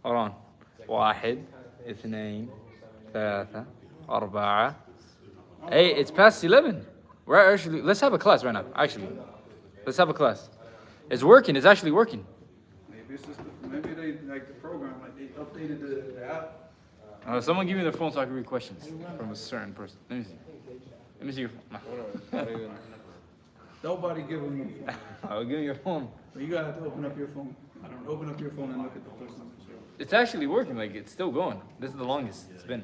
Hold on. واحد, اثنين, ثلاثة, أربعة. Hey, it's past 11. We're actually, let's have a class right now, actually. Let's have a class. It's working, it's actually working. Maybe they, like the program, like they updated the app. Someone give me their phone so I can read questions from a certain person. Let me see. Let me see your phone. Nobody give them the phone. I'll give you your phone. But you gotta have to open up your phone. Open up your phone and look at the person. It's actually working, like it's still going. This is the longest it's been.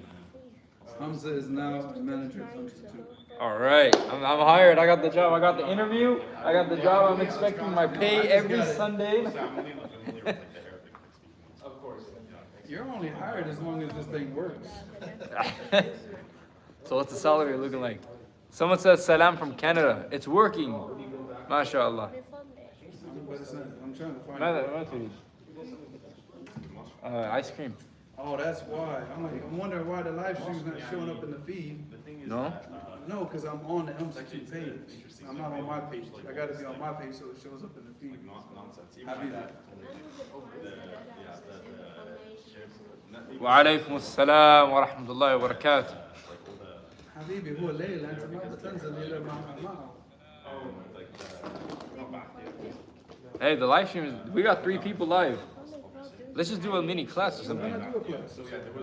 Hamza is now a manager substitute. All right, I'm hired. I got the job. I got the interview. I got the job. I'm expecting my pay every Sunday. You're only hired as long as this thing works. So what's the salary looking like? Someone says salam from Canada. It's working. MashaAllah. I'm trying to find ice cream. Oh, that's why. I'm wondering why the live stream's not showing up in the feed. No? No, because I'm on the M62 page. I'm not on my page. I got to be on my page so it shows up in the feed. وعليكم السلام ورحمة الله وبركاته. حبيبي هو ليل أنت ما بتنزل إلا معه. Hey, the live stream is, we got 3 people live. Let's just do a mini class or something. We're not doing a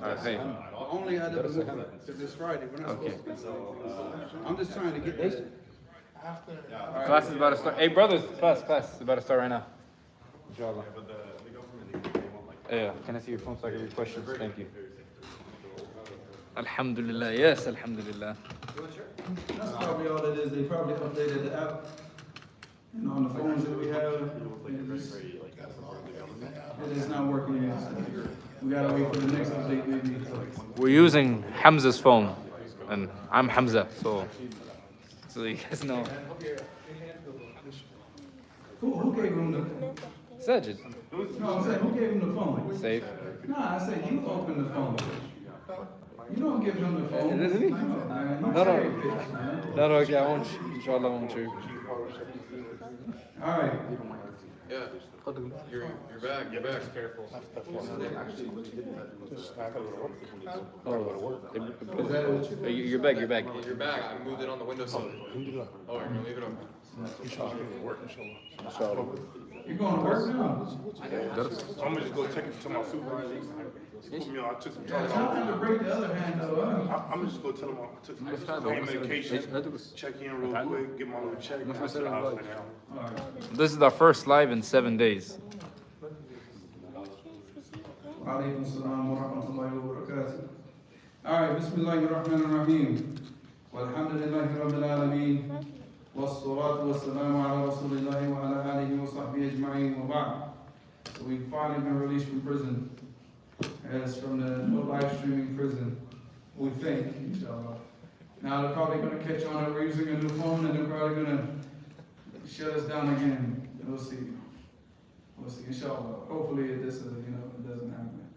class. Okay. Only Adab and Mufrad, because it's Friday. We're not supposed to. I'm just trying to get this. Class is about to start. Hey, brothers, class is about to start right now. Inshallah. Yeah, can I see your phone so I can read questions? Thank you. Alhamdulillah, yes, Alhamdulillah. That's probably all it is. They probably updated the app. And on the phones that we have, it is not working yet. We gotta wait for the next update, maybe. We're using Hamza's phone, and I'm Hamza, so you guys know. Who gave him the? Sajid. No, I'm saying who gave him the phone? Safe. Nah, I said you opened the phone. You don't give him the phone. Is it me? No, No, okay, I won't. Inshallah, I won't show you. all right. Yeah. You're back. You're back. Careful. You're back. You're back. I moved it on the windowsill. Oh, you're gonna leave it on. You're going to work now? I'm gonna just go check it to my supervisor. He put me on. I took some Yeah, time tell him to off. break the other hand though. I'm gonna just go tell him I took some medication. Check in real quick. Get my little check. And I'll sit down right now. All right. This is our first live in 7 days. وعليكم السلام ورحمة الله وبركاته. All right, Bismillahirrahmanirrahim. والحمد لله رب العالمين والصلاة والسلام على رسول الله وعلى آله وصحبه أجمعين وبعد. So we've finally been released from prison. As from the live streaming prison, we think, inshallah. Now they're probably going to catch on that we're using a new phone and they're probably going to shut us down again. We'll see. We'll see, inshallah. Hopefully it doesn't happen.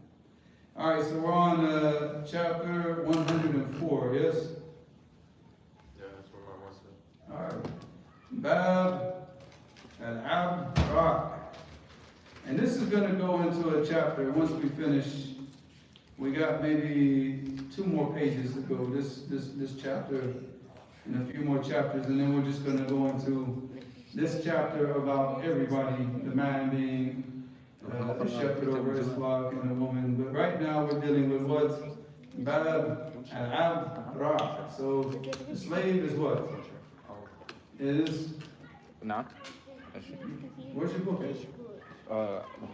All right, so we're on chapter 104, yes? Yeah, that's where my wants to. All right. Bab al-Ab. And this is going to go into a chapter. Once we finish, we got maybe 2 more pages to go. This chapter and a few more chapters, and then we're just going to go into this chapter about everybody, the man being a shepherd over his flock and a woman. But right now we're dealing with what? Bab al-Ab. So the slave is what? Is? No. Where's your book?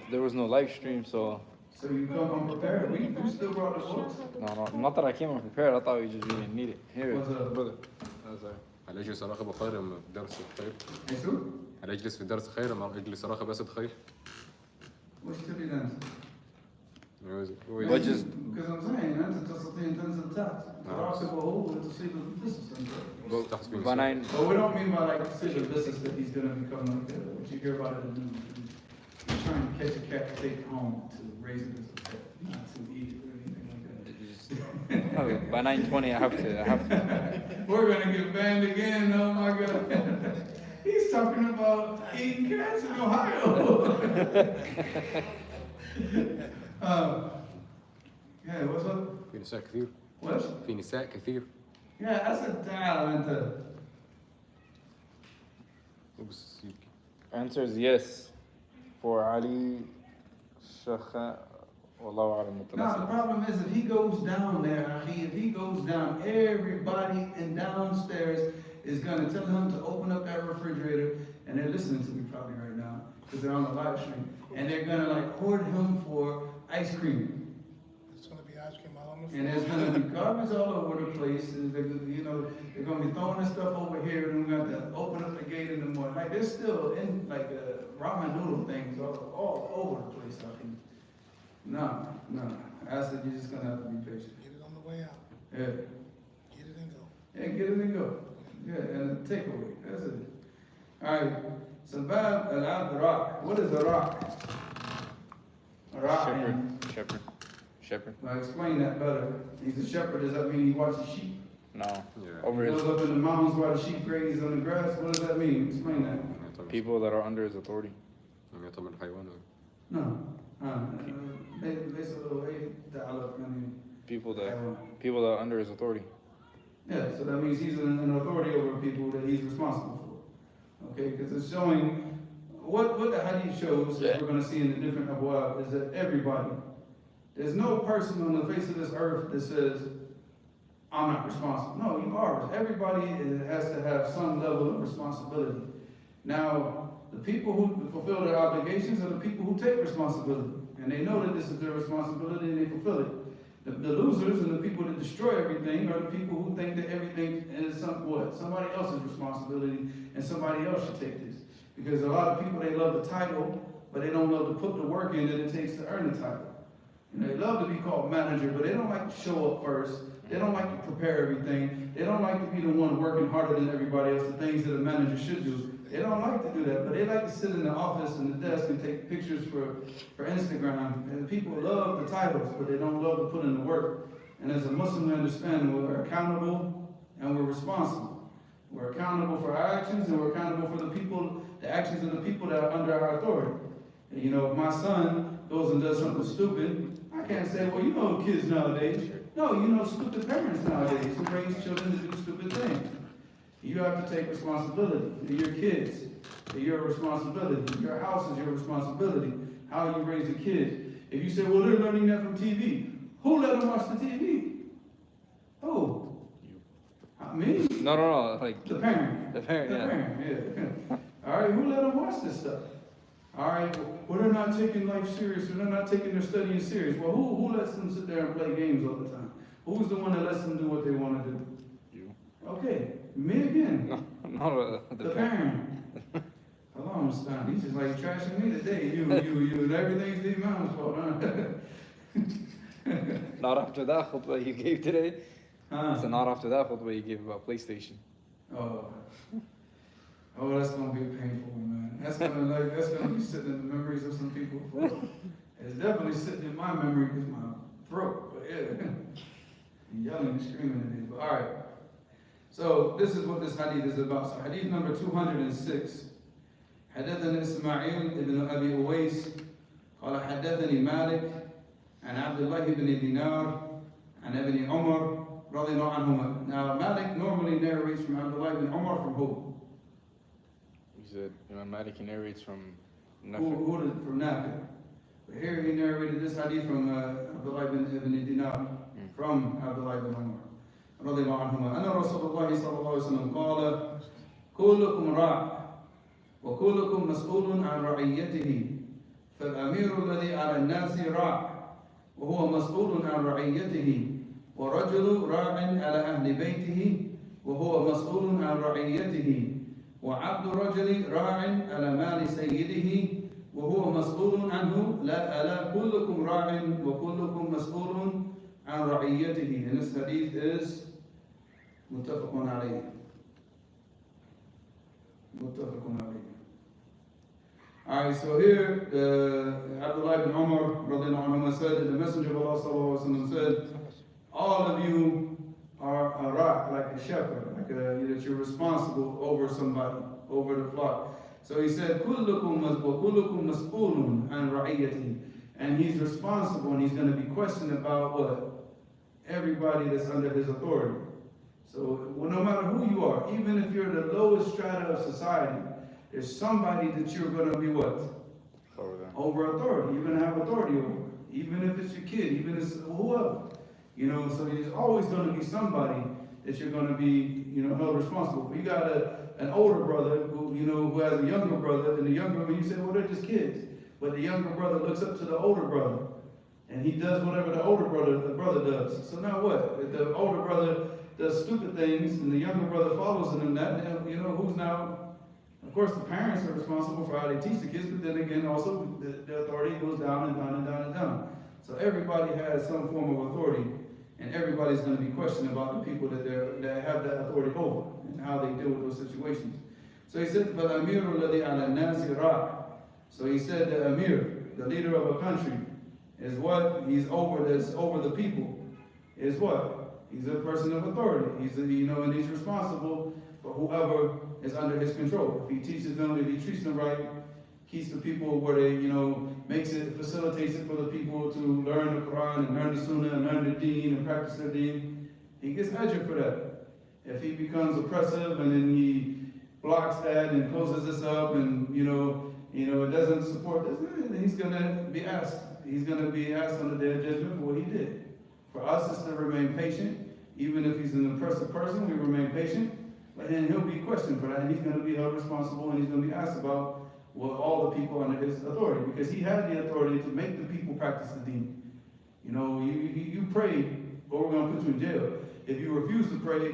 There was no live stream, so. So you come unprepared? You still brought the books? No, not that I came unprepared. I thought we just didn't need it. Here, What's up? brother. Oh, sorry. هل اجلس اراقب خير ام درس خير؟ Hey, Sue? هل اجلس في الدرس خير ام اجلس اراقب اسد خير؟ What's your answer? What just? Because I'm saying, أنت تستطيع أن تنزل تحت تراقب وهو وتصيب البسس. تحت فين؟ But But we don't mean by like decision business that he's going to become like that. What you hear about it in the news. He's trying to catch a cat to take it home to raise it as a pet, not to eat it or anything like that. Okay, by 9:20, I have to. We're going to get banned again. Oh my God. He's talking about eating cats in Ohio. Yeah, what's up? في نساء كثير. What? في نساء كثير. Yeah, I said تعال انت. بس يبكي. Answer is yes for Ali Shakha. Wallahu alam. Now the problem is if he goes down there, if he goes down, everybody in downstairs is gonna tell him to open up that refrigerator, and they're listening to me probably right now because they're on the live stream, and they're gonna like hoard him for ice cream. It's gonna be ice cream all on the floor. And there's gonna be garbage all over the place, and they're gonna be throwing this stuff over here, and we're gonna open up the gate in the morning. Like there's still in like ramen noodle things all over the place. I think. No. I said you're just gonna have to be patient. Get it on the way out. Yeah. Get it and go. Yeah, get it and go. Yeah, and a takeaway. That's it. All right. Sabab al-Abd Rock. What is a rock? A rock. Shepherd. Now explain that better. He's a shepherd. Does that mean he watches sheep? No. Yeah. Over He his goes up in the mountains while the sheep graze on the grass. What does that mean? Explain that. people that are under his authority. يعتبر من الحيوان. No. ليس له أي تعلق يعني. People that are under his authority. Yeah, so that means he's an authority over people that he's responsible for. Okay, because it's showing what the hadith shows, as we're going to see in the different abwab, is that everybody, there's no person on the face of this earth that says, I'm not responsible. No, you are. Everybody has to have some level of responsibility. Now, the people who fulfill their obligations are the people who take responsibility. And they know that this is their responsibility and they fulfill it. The losers and the people that destroy everything are the people who think that everything is somebody else's responsibility and somebody else should take this. Because a lot of people, they love the title, but they don't love to put the work in that it takes to earn the title. And they love to be called manager, but they don't like to show up first. They don't like to prepare everything. They don't like to be the one working harder than everybody else, the things that a manager should do. They don't like to do that, but they like to sit in the office and the desk and take pictures for Instagram. And people love the titles, but they don't love to put in the work. And as a Muslim, we understand we're accountable and we're responsible. We're accountable for our actions and we're accountable for the actions of the people that are under our authority. And if my son goes and does something stupid, I can't say, well, kids nowadays. No, stupid parents nowadays who raise children to do stupid things. You have to take responsibility. They're your kids. They're your responsibility. Your house is your responsibility. How you raise the kids. If you say, well, they're learning that from TV. Who let them watch the TV? Who? Me? No. Like the parent. The parent, yeah. Parent, yeah. All right, who let them watch this stuff? All right, well, they're not taking life serious, or they're not taking their studying serious. Well, who lets them sit there and play games all the time? Who's the one that lets them do what they want to do? You. Okay, me again. No, the parent. Allah understand. He's just like trashing me today. You, and everything's the imam's fault, huh? Not after that khutbah you gave today. Huh? So not after that khutbah you gave about PlayStation. Oh, that's gonna be a painful one, man. That's gonna be sitting in the memories of some people. It's definitely sitting in my memory because my throat. But yeah, yelling and screaming at me. But all right. So this is what this hadith is about. So hadith number 206. حدثنا إسماعيل بن أبي أويس قال حدثني مالك عن عبد الله بن دينار عن ابن عمر رضي الله عنهما. Now Malik normally narrates from Abdullah ibn Umar from who? He said Imam Malik narrates from From Nafi. But here he narrated this hadith from Abdullah ibn Dinar from Abdullah ibn Umar رضي الله عنهما أن رسول الله صلى الله عليه وسلم قال كلكم راع وكلكم مسؤول عن رعيته فالأمير الذي على الناس راع وهو مسؤول عن رعيته ورجل راع على أهل بيته وهو مسؤول عن رعيته وعبد رجل راع على مال سيده وهو مسؤول عنه ألا كلكم راع وكلكم مسؤول عن رعيته. And this hadith is متفق عليه. متفق عليه. Alright, so here Abdullah ibn Umar radiallahu anhu said that the Messenger of Allah sallallahu alaihi wasallam said, all of you are a rock, like a shepherd, that you're responsible over somebody, over the flock. So he said, كلكم مسؤول عن رعيته. And he's responsible, and he's going to be questioned about what? Everybody that's under his authority. So well, no matter who you are, even if you're the lowest strata of society, there's somebody that you're going to be what? Over authority. You're going to have authority over. Even if it's your kid, even if it's whoever. You know, so there's always going to be somebody that you're going to be, you know, held responsible for. You got an older brother who, you know, who has a younger brother, and the younger brother, you say, well, they're just kids. But the younger brother looks up to the older brother, and he does whatever the brother does. So now what? If the older brother does stupid things, and the younger brother follows him in that, you know, who's now? Of course, the parents are responsible for how they teach the kids, but then again, also the authority goes down and down and down and down. So everybody has some form of authority, and everybody's going to be questioned about the people that have that authority over and how they deal with those situations. So he said, فَالْأَمِيرُ الَّذِي عَلَى النَّاسِ رَاعٍ. So he said the Amir, the leader of a country, is what? He's over the people. Is what? He's a person of authority. He's and he's responsible for whoever is under his control. If he teaches them, if he treats them right, keeps the people where they, facilitates it for the people to learn the Quran and learn the Sunnah and learn the Deen and practice their Deen, he gets ajr for that. If he becomes oppressive and then he blocks that and closes this up and, it doesn't support this, then he's going to be asked. He's going to be asked on the day of judgment for what he did. For us, it's to remain patient. Even if he's an oppressive person, we remain patient. But then he'll be questioned for that, and he's going to be held responsible, and he's going to be asked about all the people under his authority, because he had the authority to make the people practice the Deen. You prayed, but we're going to put you in jail. If you refuse to pray,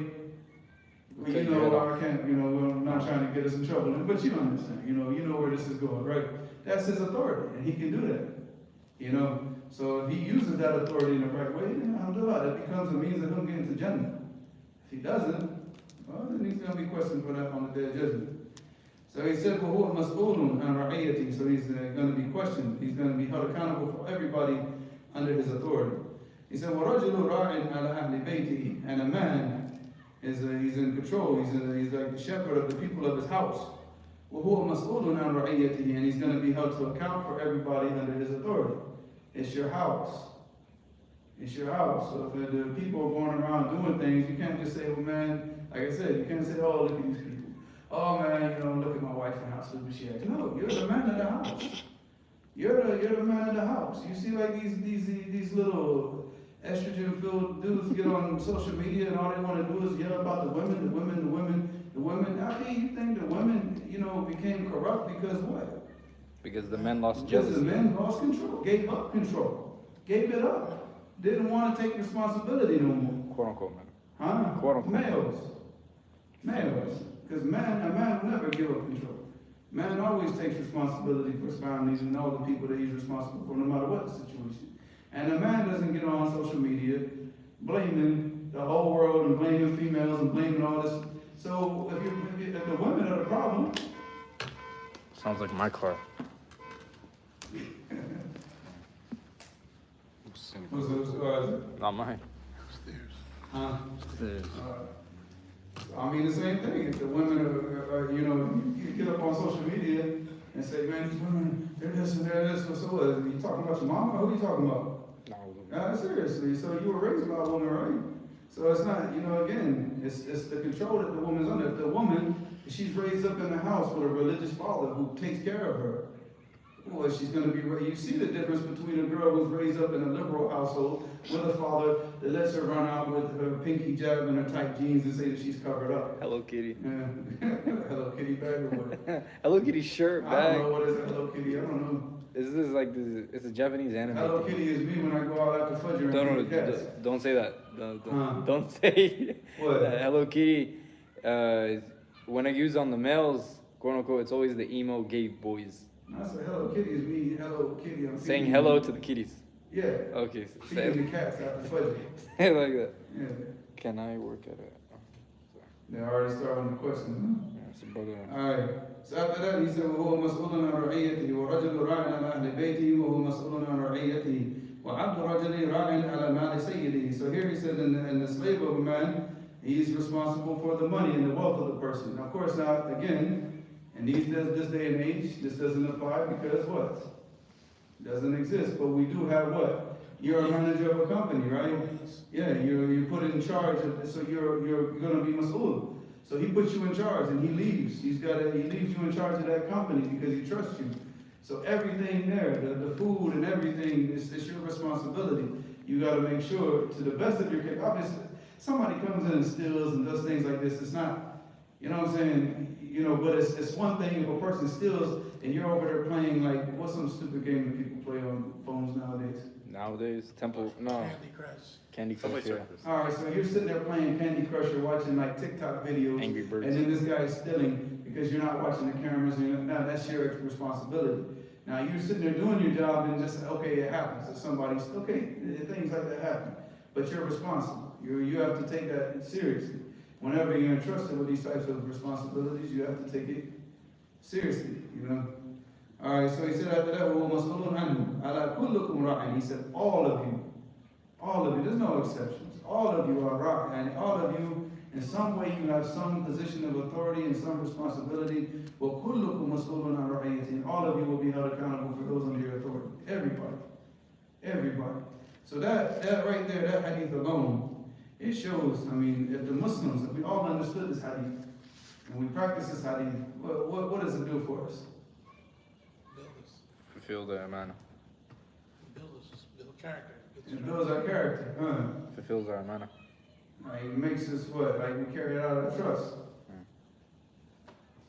I can't, I'm not trying to get us in trouble, but you understand, you know where this is going, right? That's his authority, and he can do that, So if he uses that authority in the right way, then alhamdulillah, that becomes a means of him getting to Jannah. If he doesn't, well, then he's going to be questioned for that on the day of judgment. So he said, وَهُوَ مَسْئُولٌ عَنْ رَعِيَّتِهِ. So he's going to be questioned. He's going to be held accountable for everybody under his authority. He said, وَرَجُلُ رَاعٍ عَلَى أَهْلِ بَيْتِهِ. And a man, he's in control. He's like the shepherd of the people of his house. وَهُوَ مَسْئُولٌ عَنْ رَعِيَّتِهِ. And he's going to be held to account for everybody under his authority. It's your house. It's your house. So if the people are going around doing things, you can't just say, well, man, like I said, you can't say, oh, look at these people. Oh, man, look at my wife and how stupid she acts. No, you're the man of the house. You're the man of the house. You see, like these little estrogen-filled dudes get on social media and all they want to do is yell about the women. How can you think the women, became corrupt because what? Because the men lost Because jealousy. the men lost control, gave up control, gave it up. Didn't want to take responsibility no more. Quote unquote, man. Huh? Quote unquote. Males. Because a man will never give up control. Man always takes responsibility for his families and all the people that he's responsible for, no matter what the situation. And a man doesn't get on social media blaming the whole world and blaming females and blaming all this. So if the women are the problem. Sounds like my car. Not mine. Huh? Stairs. I mean, the same thing. If the women are you get up on social media and say, man, these women, they're this and they're this. So what? Are you talking about your mama? Who are you talking about? No. Seriously. So you were raised by a woman, right? So it's not, again, it's the control that the woman's under. If the woman, she's raised up in a house with a religious father who takes care of her, well, she's going to be, you see the difference between a girl who's raised up in a liberal household with a father that lets her run out with her pink hijab and her tight jeans and say that she's covered up. Hello Kitty. Yeah. Hello Kitty bag or what? Hello Kitty shirt bag. I don't know what is a Hello Kitty, I don't know. Is this like this? It's a Japanese anime. Hello thing. Kitty is me when I go out after Fudger and feed the cats. Don't say that. Don't say What? that. Hello Kitty. When I use on the males, quote unquote, it's always the emo gay boys. I said Hello Kitty is me. Hello Kitty. I'm Saying feeding hello you. to the kitties. Yeah. Okay. Feeding the cats after Fudger. Say it like that. Yeah. Can I work at it? They already started the question. Yeah, it's a brother. Alright. So after that he said, وَهُوَ مَسْئُولٌ عَنْ رَعِيَّتِهِ وَرَجُلُ رَاعٍ عَلَى أَهْلِ بَيْتِهِ وَهُوَ مَسْئُولٌ عَنْ رَعِيَّتِهِ وَعَبْدُ رَجُلٍ رَاعٍ عَلَى مَالِ سَيِّدِهِ. So here he said, in the slave of a man, he's responsible for the money and the wealth of the person. Now, of course, now again, in this day and age, this doesn't apply because what? Doesn't exist, but we do have what? You're a manager of a company, right? Yeah, you're put in charge of, so you're gonna be mas'ul. So he puts you in charge and he leaves. He leaves you in charge of that company because he trusts you. So everything there, the food and everything, it's your responsibility. You gotta make sure to the best of your capability. Obviously, somebody comes in and steals and does things like this, it's not, you know what I'm saying? You know, but it's one thing if a person steals and you're over there playing like, what's some stupid game that people play on phones nowadays? Nowadays, no. Candy Crush. Candy Crush, yeah. Alright, so you're sitting there playing Candy Crush or watching like TikTok videos. Angry Birds. And then this guy is stealing because you're not watching the cameras and now that's your responsibility. Now you're sitting there doing your job and just, okay, it happens. If somebody's, okay, things like that happen. But you're responsible. You have to take that seriously. Whenever you're entrusted with these types of responsibilities, you have to take it seriously, you know. Alright, so he said after that, وَمَسْئُولٌ عَنْهُ عَلَى كُلُّكُمْ رَاعٍ. He said, all of you, there's no exceptions. All of you are ra'i, and all of you, in some way you have some position of authority and some responsibility. وَكُلُّكُمْ مَسْئُولٌ عَنْ رَعِيَّةٍ. All of you will be held accountable for those under your authority. Everybody. So that right there, that hadith alone, it shows, I mean, if the Muslims, if we all understood this hadith, and we practice this hadith, what does it do for us? Build us. Fulfill the amana. Build us. Just build character. It builds our character. Fulfills our amana. Like, it makes us what? Like we carry it out of trust.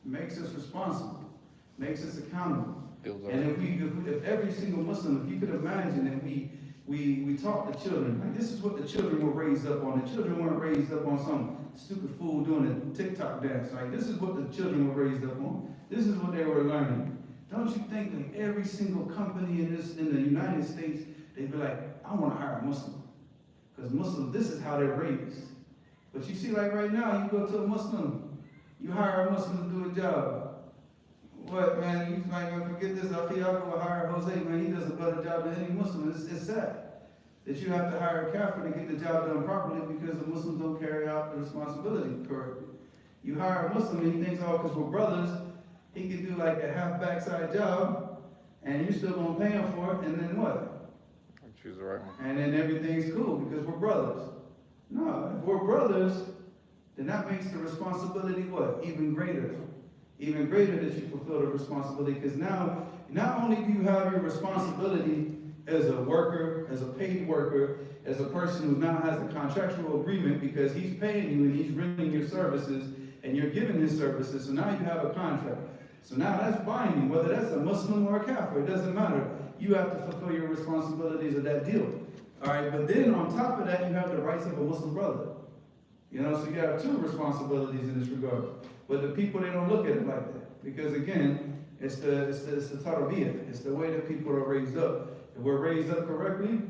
Makes us responsible. Makes us accountable. Builds our And if every single Muslim, if you could imagine that we taught the children, like this is what the children were raised up on. The children weren't raised up on some stupid fool doing a TikTok dance. Like this is what the children were raised up on. This is what they were learning. Don't you think like every single company in the United States, they'd be like, I want to hire a Muslim. Because Muslims, this is how they're raised. But you see, like right now, you go to a Muslim, you hire a Muslim to do a job. What, man, you might forget this, Akhiyaku will hire Jose, man, he does a better job than any Muslim. It's sad that you have to hire a kafir to get the job done properly because the Muslims don't carry out the responsibility correctly. You hire a Muslim and he thinks, oh, because we're brothers, he can do like a half backside job, and you're still gonna pay him for it, and then what? Choose the right one. And then everything's cool because we're brothers. No, if we're brothers, then that makes the responsibility what? Even greater. Even greater that you fulfill the responsibility, because now, not only do you have your responsibility as a worker, as a paid worker, as a person who now has a contractual agreement because he's paying you and he's renting your services and you're giving his services, so now you have a contract. So now that's binding, whether that's a Muslim or a kafir, it doesn't matter. You have to fulfill your responsibilities of that deal. All right, but then on top of that, you have the rights of a Muslim brother. You know, so you have two responsibilities in this regard. But the people, they don't look at it like that. Because again, it's the tarbiyah. It's the way that people are raised up. If we're raised up correctly,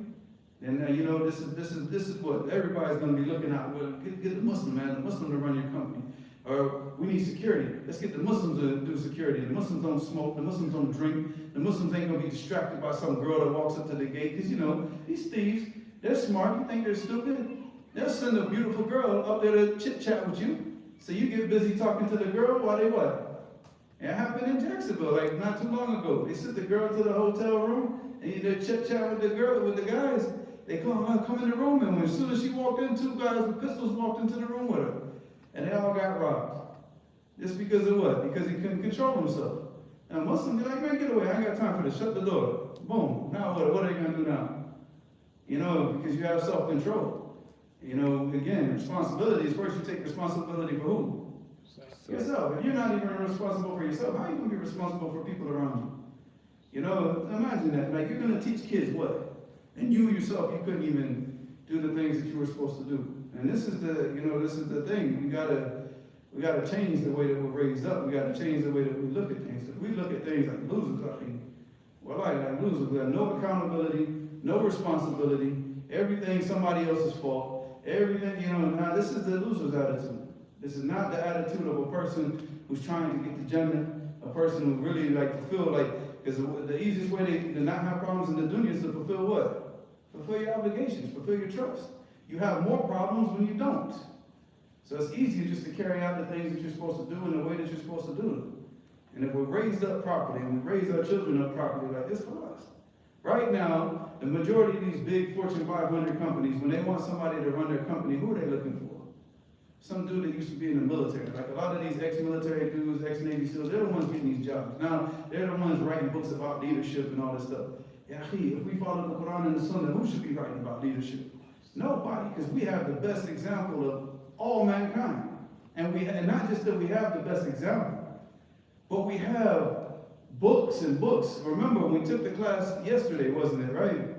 then you know, this is what everybody's going to be looking at. Well, get the Muslim, man, the Muslim to run your company. Or we need security. Let's get the Muslims to do security. The Muslims don't smoke. The Muslims don't drink. The Muslims ain't going to be distracted by some girl that walks up to the gate. Because, you know, these thieves, they're smart. You think they're stupid? They'll send a beautiful girl up there to chit-chat with you. So you get busy talking to the girl while they what? It happened in Jacksonville, like not too long ago. They sent the girl to the hotel room, and they chit-chat with the girl, with the guys. They come in the room, and as soon as she walked in, two guys with pistols walked into the room with her. And they all got robbed. Just because of what? Because he couldn't control himself. Now Muslims be like, man, get away. I ain't got time for this. Shut the door. Boom. Now what are they going to do now? You know, because you have self-control. You know, again, responsibility is first you take responsibility for who? Yourself. If you're not even responsible for yourself, how are you going to be responsible for people around you? You know, imagine that. Like, you're going to teach kids what? And you yourself, you couldn't even do the things that you were supposed to do. And this is the thing. We gotta change the way that we're raised up. We gotta change the way that we look at things. If we look at things like losers, I mean, well, like losers, we have no accountability, no responsibility, everything somebody else's fault, everything, you know, now this is the loser's attitude. This is not the attitude of a person who's trying to get to Jannah, a person who really like fulfill, like, because the easiest way to not have problems in the dunya is to fulfill what? Fulfill your obligations, fulfill your trust. You have more problems when you don't. So it's easier just to carry out the things that you're supposed to do in the way that you're supposed to do them. And if we're raised up properly, and we raise our children up properly, like this for us. Right now, the majority of these big Fortune 500 companies, when they want somebody to run their company, who are they looking for? Some dude that used to be in the military. Like a lot of these ex-military dudes, ex-Navy SEALs, they're the ones getting these jobs. Now, they're the ones writing books about leadership and all this stuff. Yeah, if we follow the Quran and the Sunnah, who should be writing about leadership? Nobody, because we have the best example of all mankind. And not just that we have the best example, but we have books and books. Remember, we took the class yesterday, wasn't it, right?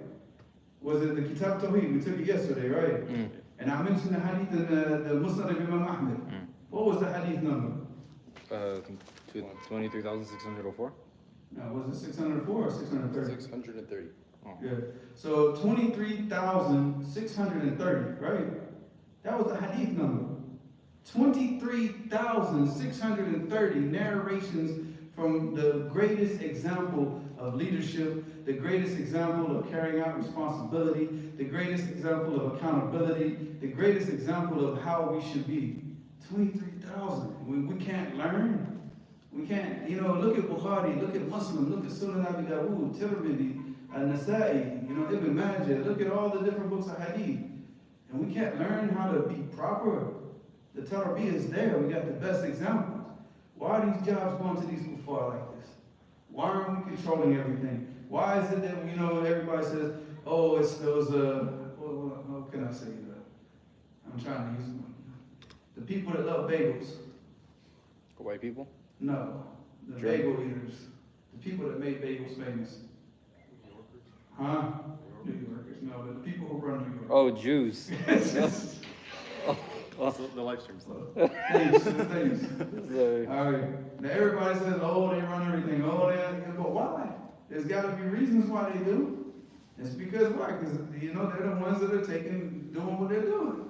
Was it the Kitab Tawheed? We took it yesterday, right? Mm. And I mentioned the hadith in the Musnad of Imam Ahmed. What was the hadith number? 23,604. No, was it 604 or 630? 630. Yeah. So 23,630, right? That was the hadith number. 23,630 narrations from the greatest example of leadership, the greatest example of carrying out responsibility, the greatest example of accountability, the greatest example of how we should be. 23,000. We can't learn. We can't, look at Bukhari, look at Muslim, look at Sunan Abi Dawud, Tirmidhi, An-Nasa'i, Ibn Majah, look at all the different books of hadith. And we can't learn how to be proper. The tarbiyah is there. We got the best examples. Why are these jobs going to these kuffar like this? Why aren't we controlling everything? Why is it that, everybody says, oh, it's those, what can I say? I'm trying to use one. The people that love bagels. White people? No, the bagel eaters. The people that made bagels famous. Huh? New Yorkers. No, but the people who run New York. Oh, Jews. The live stream stuff. Things. All right. Now everybody says, oh, they run everything. Oh, but why? There's got to be reasons why they do. It's because why? Because, they're the ones that are doing what they're doing.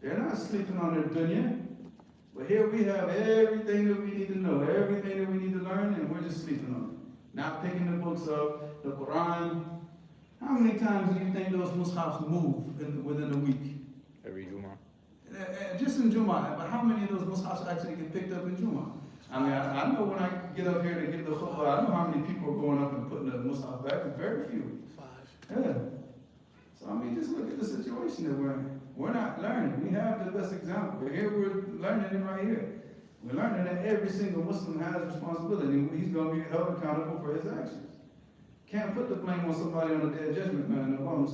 They're not sleeping on their dunya. But here we have everything that we need to know, everything that we need to learn, and we're just sleeping on it. Not picking the books up, the Quran. How many times do you think those mushafs move within a week? Every Juma. Just in Jumu'ah, but how many of those mushafs actually get picked up in Jumu'ah? I mean, I know when I get up here to give the khutbah, I know how many people are going up and putting the mushaf back. Very few. 5. Yeah. So I mean, just look at the situation that we're in. We're not learning. We have the best example. Here we're learning it right here. We're learning that every single Muslim has responsibility. He's going to be held accountable for his actions. Can't put the blame on somebody on the day of judgment, man. No problem.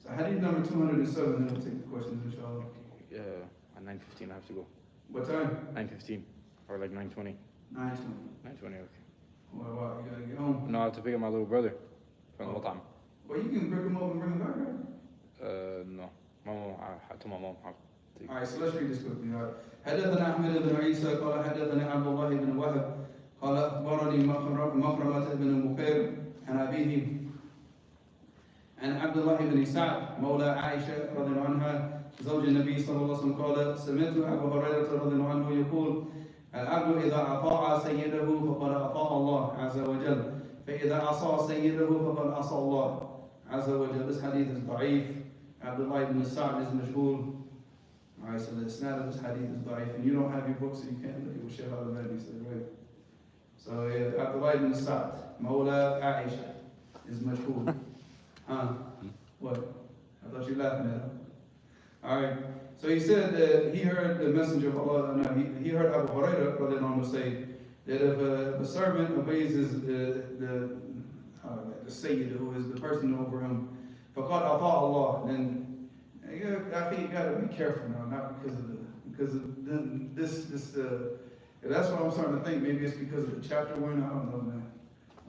So hadith number 207, then we'll take the questions, inshallah. Yeah, at 9:15 I have to go. What time? 9:15 or like 9:20. 9:20. 9:20, okay. What, you gotta get home? No, I have to pick up my little brother from the Matam. Well, you can break him up and bring him back, right? No. My mom, I told my mom. All right, so let's read this quickly. All right. حدثنا أحمد بن عيسى قال حدثنا عبد الله بن وهب قال أخبرني مخرمة بن بكير عن أبيه عن عبد الله بن سعد مولى عائشة رضي الله عنها زوج النبي صلى الله عليه وسلم قال سمعت أبا هريرة رضي الله عنه يقول العبد إذا أطاع سيده فقد أطاع الله عز وجل فإذا عصى سيده فقد عصى الله عز وجل. This hadith is ضعيف. Abdullah ibn Sa'd is majhul. Alright, so the isnad of this hadith is da'if, and you don't have your book, so you can't look at what Shaykh al-Albani said, right? So yeah, Abdullah ibn Sa'd, Mawla Aisha, is majhul. What? I thought you were laughing at him. Alright, so he said that he heard the messenger of Allah, he heard Abu Hurairah radiallahu anhu say that if a servant obeys the Sayyid, who is the person over him, فَقَدْ أَطَاعَ اللَّهِ, then I think you gotta be careful now, not because of this that's what I'm starting to think. Maybe it's because of the chapter we're in. I don't know, man.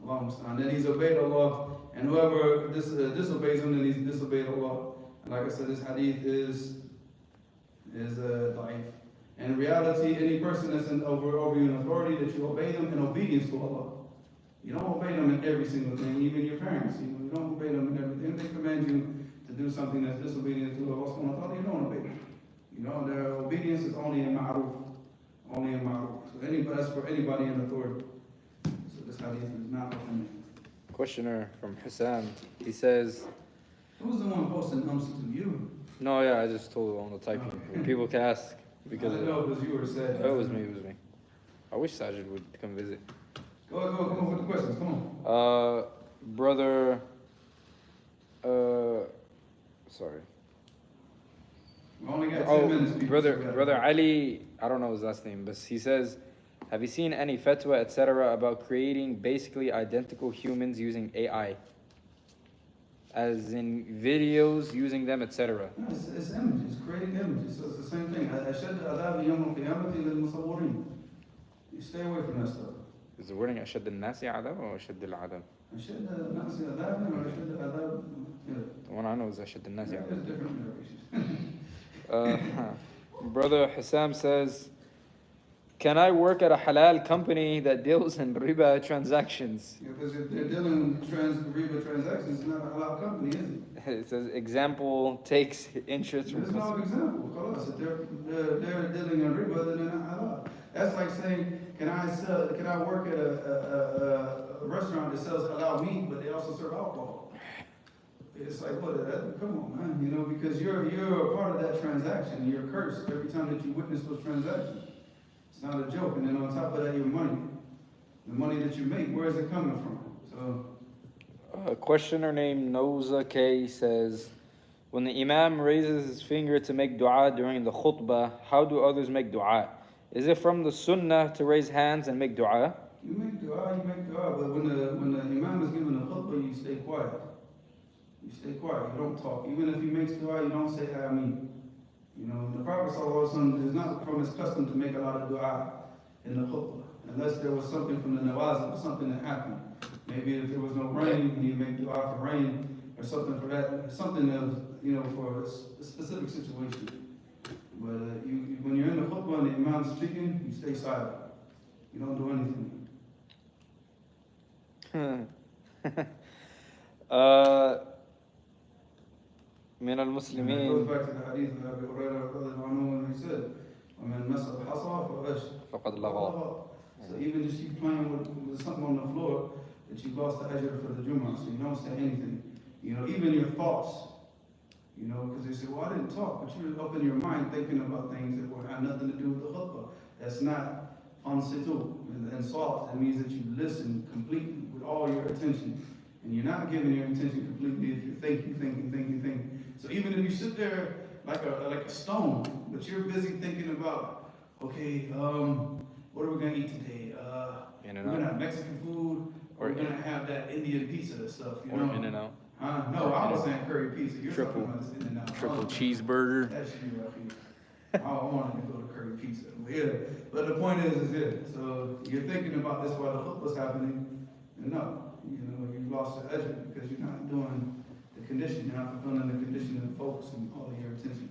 Allah musta'an. Then he's obeyed Allah, and whoever disobeys him, then he's disobeyed Allah. And like I said, this hadith is da'if. And in reality, any person that's over you in authority, that you obey them in obedience to Allah. You don't obey them in every single thing, even your parents. You don't obey them in everything. They command you to do something that's disobedient to Allah subhanahu wa ta'ala, you don't obey them. Their obedience is only in ma'ruf. Only in ma'ruf. So that's for anybody in authority. So this hadith is not authentic. Questioner from Hassan. He says, Who's the one posting to you? no, yeah, I just told him on the typing. People can ask because I didn't know if it was you or said. it was me. I wish Sajid would come visit. Go, come on with the questions, come on. brother, sorry. We only got 10 Oh, minutes, people. brother Ali, I don't know his last name, but he says, have you seen any fatwa, etc., about creating basically identical humans using AI? As in videos, using them, etc. No, it's images, creating images. So it's the same thing. أشد عذاب يوم القيامة للمصورين. You stay away from that stuff. Is the wording أشد الناس عذاب or أشد العذاب? أشد الناس عذابا or أشد العذاب. The one I know is أشد الناس There's عذاب. different narrations. Brother Hassam says, can I work at a halal company that deals in riba transactions? Because if they're dealing with riba transactions, it's not a halal company, is it? It says, example, takes interest from There's no example. Khalas, if they're dealing in riba, then they're not halal. That's like saying, can I work at a restaurant that sells halal meat, but they also serve alcohol? It's like, what? Come on, man. You know, because you're a part of that transaction. You're cursed every time that you witness those transactions. It's not a joke. And then on top of that, your money, the money that you make, where is it coming from? So, A questioner named Noza K says, when the Imam raises his finger to make dua during the khutbah, how do others make dua? Is it from the sunnah to raise hands and make dua? you make dua, but when the Imam is giving the khutbah, you stay quiet. You stay quiet, you don't talk. Even if he makes dua, you don't say Ameen. You know, the Prophet ﷺ is not from his custom to make a lot of dua in the khutbah, unless there was something from the nawazil, something that happened. Maybe if there was no rain, he'd make dua for rain, or something for that, something that was, you know, for a specific situation. But when you're in the khutbah and the Imam's speaking, you stay silent. You don't do anything. من And it المسلمين goes back to the hadith of Abu Hurairah when he said, وَمَنْ مَسَ الْحَصَى فقد لغى. So even if you playing with something on the floor, that you lost the ajr for the Jummah, so you don't say anything. You know, even your thoughts, you know, because they say, well, I didn't talk, but you're up in your mind thinking about things that had nothing to do with the khutbah. That's not ansitu. And salt, that means that you listen completely with all your attention. And you're not giving your attention completely if you're thinking. So even if you sit there like a stone, but you're busy thinking about, okay, what are we gonna eat today? We're gonna have Mexican food, or we're gonna have that Indian pizza stuff, you know? In and out. No, I was saying curry pizza. You're talking about this In and Out. Triple cheeseburger. That should be rough here. I wanted to go to curry pizza. But the point is it. So you're thinking about this while the khutbah's happening, and no, you know, you've lost the edge because you're not doing the condition, you're not fulfilling the condition and focusing all of your attention.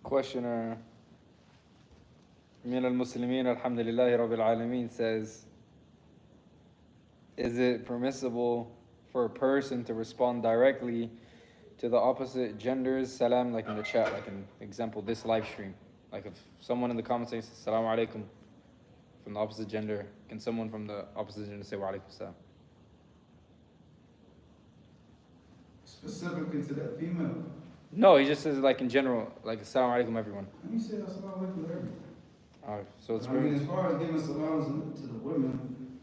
Questioner من المسلمين الحمد لله رب العالمين says, is it permissible for a person to respond directly to the opposite genders salam, like in the chat, like in example this live stream? Like if someone in the comments says Assalamu alaikum from the opposite gender, can someone from the opposite gender say wa alaikum salam? Specifically to that female. No, he just says like in general, like Assalamu alaikum everyone. And you say assalamu alaikum to everyone. So it's I mean, as far as giving salams to the women,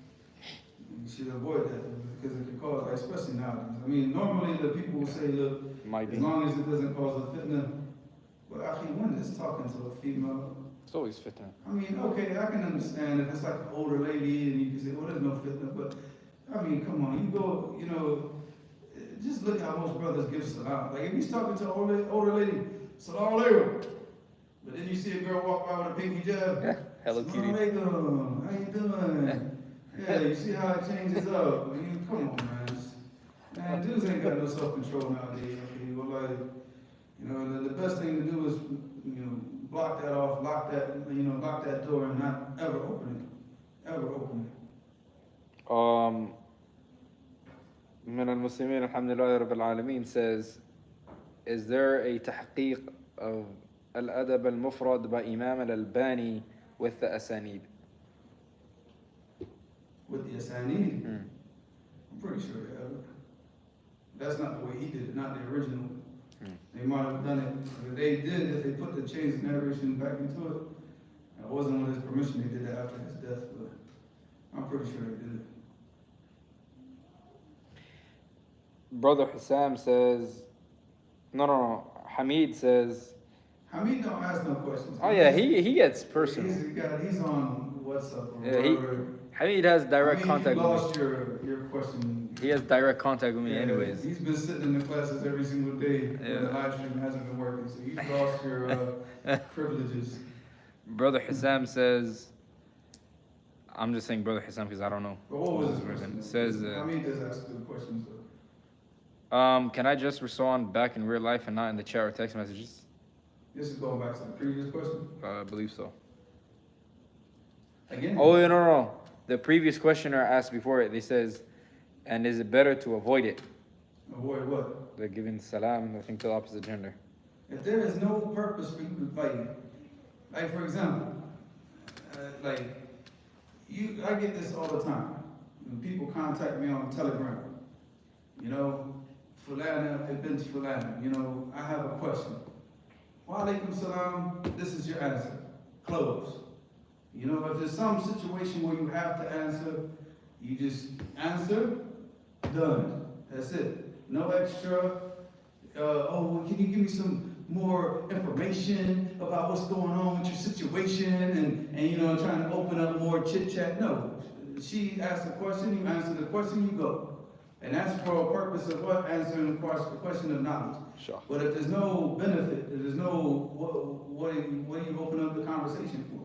you should avoid that because it can cause, especially nowadays. I mean, normally the people will say, look, as long as it doesn't cause a fitna. But actually, when it's talking to a female, it's always fitna. I mean, okay, I can understand if it's like an older lady and you can say, well, there's no fitna. But I mean, come on, you go, you know, just look how most brothers give salam. Like if he's talking to an older lady, salam alaikum. But then you see a girl walk by with a pink hijab. Hello Kitty. Salam alaikum. How you doing? Yeah, you see how it changes up. I mean, come on, man. Man, dudes ain't got no self-control nowadays. Okay? Well, like, you know, the best thing to do is, you know, block that off, lock that door, and not ever open it. Ever open it. من المسلمين الحمد لله رب العالمين says, is there a تحقيق of الأدب المفرد by Imam al-Albani with the asanid? With the asanid? I'm pretty sure they have it. That's not the way he did it, not the original. They might have done it. If they did, if they put the chains of narration back into it, it wasn't with his permission, they did it after his death, but I'm pretty sure they did it. Brother Hussam says, no. Hamid says, Hamid don't ask no questions. oh yeah, he gets personal. He's on WhatsApp or Yeah, whatever. Hamid has direct Hamid, contact you with lost me. your question. He has direct contact with me, Yeah, anyways. He's been sitting in the classes every single day when the Yeah. live stream hasn't been working, so you've lost your privileges. Brother Hussam says, I'm just saying Brother Hussam because I don't know. But what was his It question? says, Hamid does ask good questions though. can I just respond back in real life and not in the chat or text messages? This is going back to the previous question. I believe so. Again? Oh, no. The previous questioner asked before it, they says, and is it better to avoid it? Avoid what? They're giving salam, I think, to the opposite gender. If there is no purpose for you to like for example, I get this all the time. When people contact me on Telegram, Fulana, Ibn Fulana, I have a question. Wa alaikum salam, this is your answer. Close. If there's some situation where you have to answer, you just answer, done. That's it. No extra, can you give me some more information about what's going on with your situation and trying to open up more chit chat? No. She asked a question, you answer the question, you go. And that's for a purpose of what? Answering the question of knowledge. Sure. But if there's no benefit, if there's no, what do you open up the conversation for?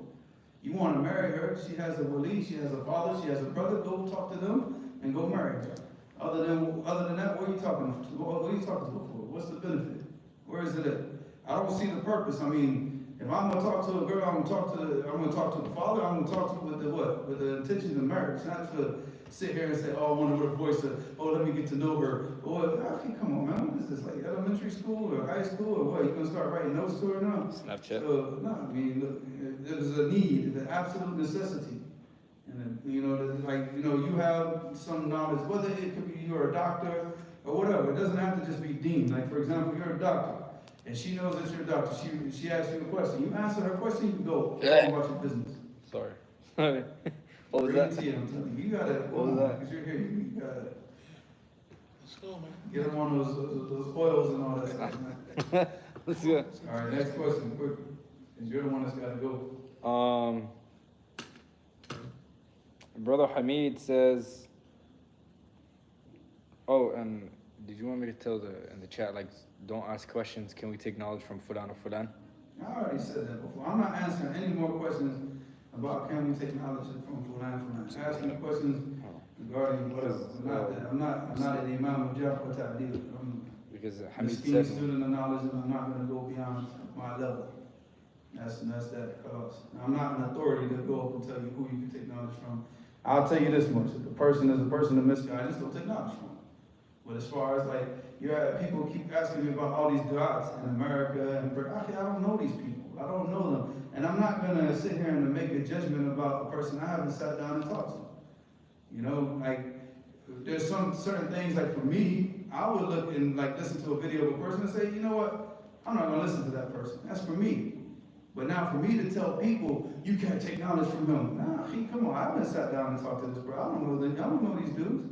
You want to marry her, she has a wali, she has a father, she has a brother, go talk to them and go marry her. Other than that, what are you talking to her for? What's the benefit? Where is it at? I don't see the purpose. I mean, if I'm gonna talk to a girl, I'm gonna talk to the father, I'm gonna talk to with the what? With the intentions of marriage, not to sit here and say, oh, I want to voice let me get to know her. Okay, come on, man. What is this, like elementary school or high school or what? You gonna start writing notes to her now? Snapchat. So, no, I mean, look, there's a need, there's an absolute necessity. And you have some knowledge, whether it could be you're a doctor or whatever. It doesn't have to just be deemed. Like, for example, you're a doctor, and she knows that you're a doctor. She asks you a question. You answer her question, you can go about your business. Sorry. What was that? I'm telling you, you gotta. What was that? Because you're here, you gotta Let's go, man. get them on those oils and all that stuff, man. Let's go. All right, next question, quick. Because you're the one that's gotta go. Brother Hamid says, oh, and did you want me to tell in the chat, like, don't ask questions, can we take knowledge from Fulan or Fulan? I already said that before. I'm not answering any more questions about can we take knowledge from Fulan. Ask me questions regarding whatever. I'm not an imam of Jaffa Ta'dil. Because I'm a Hamid scheme said, student of knowledge, and I'm not going to go beyond my level. That's that cause. I'm not an authority to go up and tell you who you can take knowledge from. I'll tell you this much: if the person is a person of misguidance, don't take knowledge from. But as far as people keep asking me about all these du'ats in America, and I don't know these people. I don't know them, and I'm not gonna sit here and make a judgment about a person I haven't sat down and talked to. There's some certain things for me, I would look and listen to a video of a person and say, you know what, I'm not gonna listen to that person. That's for me. But now for me to tell people, you can't take knowledge from him. Nah, come on, I haven't sat down and talked to this bro. I don't know these dudes.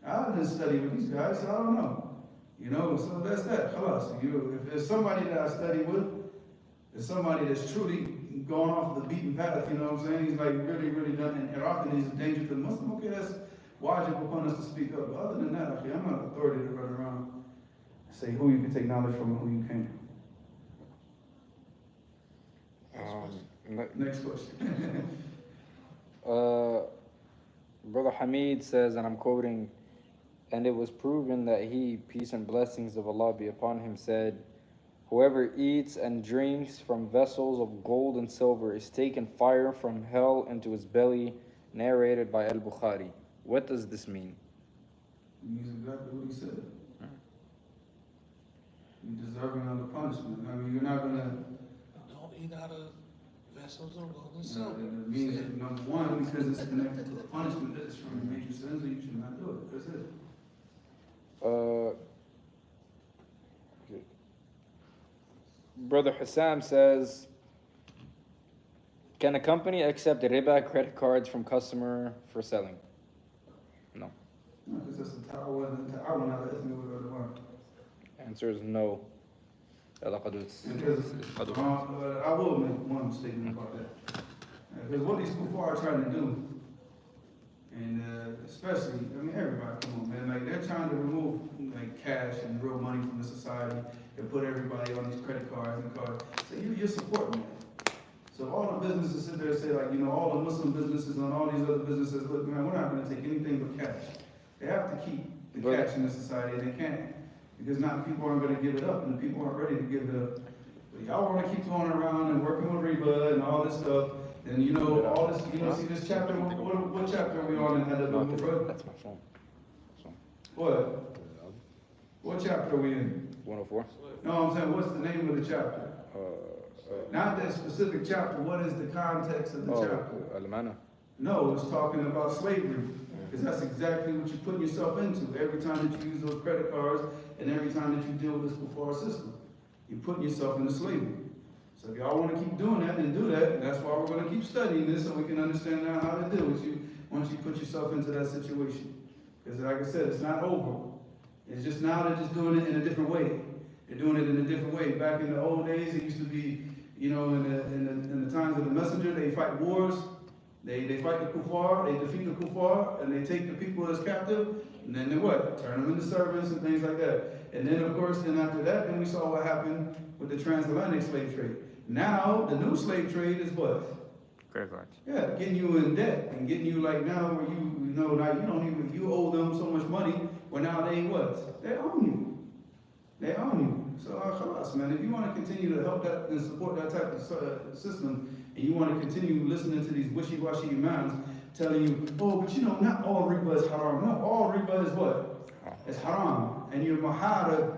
I didn't study with these guys, so I don't know. So that's that. If there's somebody that I study with, there's somebody that's truly going off the beaten path, you know what I'm saying? He's really, really done, and often he's a danger to the Muslim. Okay, that's wajib upon us to speak up. But other than that, I'm not an authority to run around and say who you can take knowledge from and who you can't. Next question. Brother Hamid says, and I'm quoting, and it was proven that he, peace and blessings of Allah be upon him, said, whoever eats and drinks from vessels of gold and silver is taken fire from hell into his belly, narrated by Al-Bukhari. What does this mean? It means exactly what he said. You're deserving of the punishment. I mean, you're not going to... Don't eat out of vessels of gold and silver. It means that, number one, because it's connected to the punishment that is from your major sins, you should not do it. That's it. Brother Hussam says, can a company accept riba credit cards from customer for selling? No. No, because that's the ta'awun ala ithmi wal udwan. Answer is no. هذا Because I will make one statement about that. Because what these kuffar are trying to do, and especially, I mean, everybody, come on, man, like they're trying to remove like cash and real money from the society and put everybody on these credit cards and cards. So you're supporting that. So all the businesses sit there and say, like, you know, all the Muslim businesses and all these other businesses, look, man, we're not going to take anything but cash. They have to keep the cash in the society, and they can't, because now people aren't going to give it up, and the people aren't ready to give it up. But y'all want to keep going around and working with riba and all this stuff. And you know, all this, you know, see this chapter, what chapter are we on in Adab and Mufrad? That's my phone. What? What chapter are we in? 104. No, I'm saying, what's the name of the chapter? Not that specific chapter, what is the context of the chapter? Al-Mana. No, it's talking about slavery. Because that's exactly what you're putting yourself into every time that you use those credit cards and every time that you deal with this kuffar system. You're putting yourself into slavery. So if y'all want to keep doing that, then do that. And that's why we're going to keep studying this so we can understand now how to deal with you once you put yourself into that situation. Because like I said, it's not over. It's just now they're just doing it in a different way. They're doing it in a different way. Back in the old days, it used to be, you know, in the times of the messenger, they fight wars. They fight the kuffar, they defeat the kuffar, and they take the people as captive, and then they what? Turn them into servants and things like that. And then of course, then after that, then we saw what happened with the transatlantic slave trade. Now, the new slave trade is what? Credit cards. Yeah, getting you in debt and getting you like now where you know, now you don't even, you owe them so much money, where now they what? They own you. They own you. So, khalas, man, if you want to continue to help that and support that type of system, and you want to continue listening to these wishy-washy imams telling you, oh, but you know, not all riba is haram. No, all riba is what? It's haram. And you're muharib,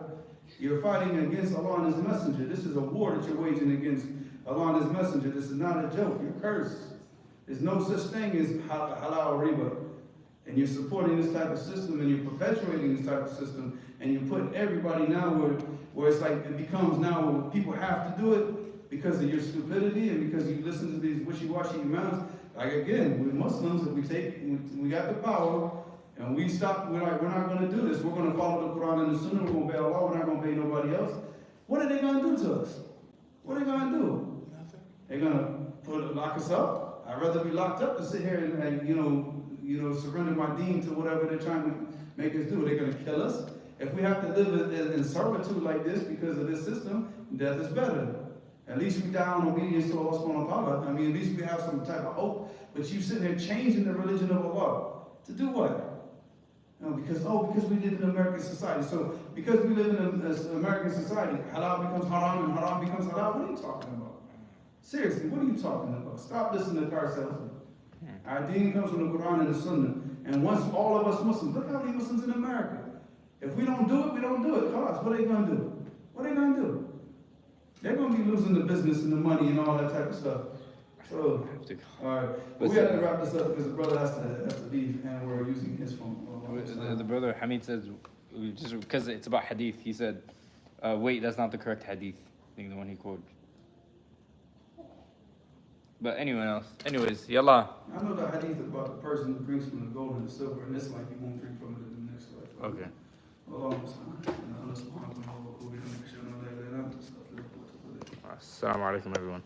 you're fighting against Allah and His Messenger. This is a war that you're waging against Allah and His Messenger. This is not a joke. You're cursed. There's no such thing as halal riba. And you're supporting this type of system, and you're perpetuating this type of system, and you're putting everybody now where it's like it becomes now where people have to do it because of your stupidity and because you listen to these wishy-washy imams. Like again, we're Muslims, if we got the power, and we stop, we're like, we're not going to do this. We're going to follow the Quran and the Sunnah. We're going to obey Allah. We're not going to obey nobody else. What are they going to do to us? What are they going to do? Nothing. They're going to lock us up. I'd rather be locked up than sit here and you know, surrender my deen to whatever they're trying to make us do. They're going to kill us. If we have to live in servitude like this because of this system, death is better. At least we die on obedience to Allah subhanahu wa ta'ala. I mean, at least we have some type of hope. But you sitting there changing the religion of Allah. To do what? No, because we live in an American society. So because we live in an American society, halal becomes haram and haram becomes halal. What are you talking about? Seriously, what are you talking about? Stop listening to ourselves. Our deen comes from the Quran and the Sunnah. And once all of us Muslims, look how many Muslims in America. If we don't do it, we don't do it. Khalas, what are they going to do? What are they going to do? They're going to be losing the business and the money and all that type of stuff. So, all right. But we have to wrap this up because the brother has to leave and we're using his phone. The brother Hamid says, just because it's about hadith, he said, wait, that's not the correct hadith. I think the one he quoted. But anyways, yallah. I know the hadith about the person who drinks from the gold and the silver in this life, he won't drink from it in the next life. Okay. Allah Assalamu alaikum, everyone.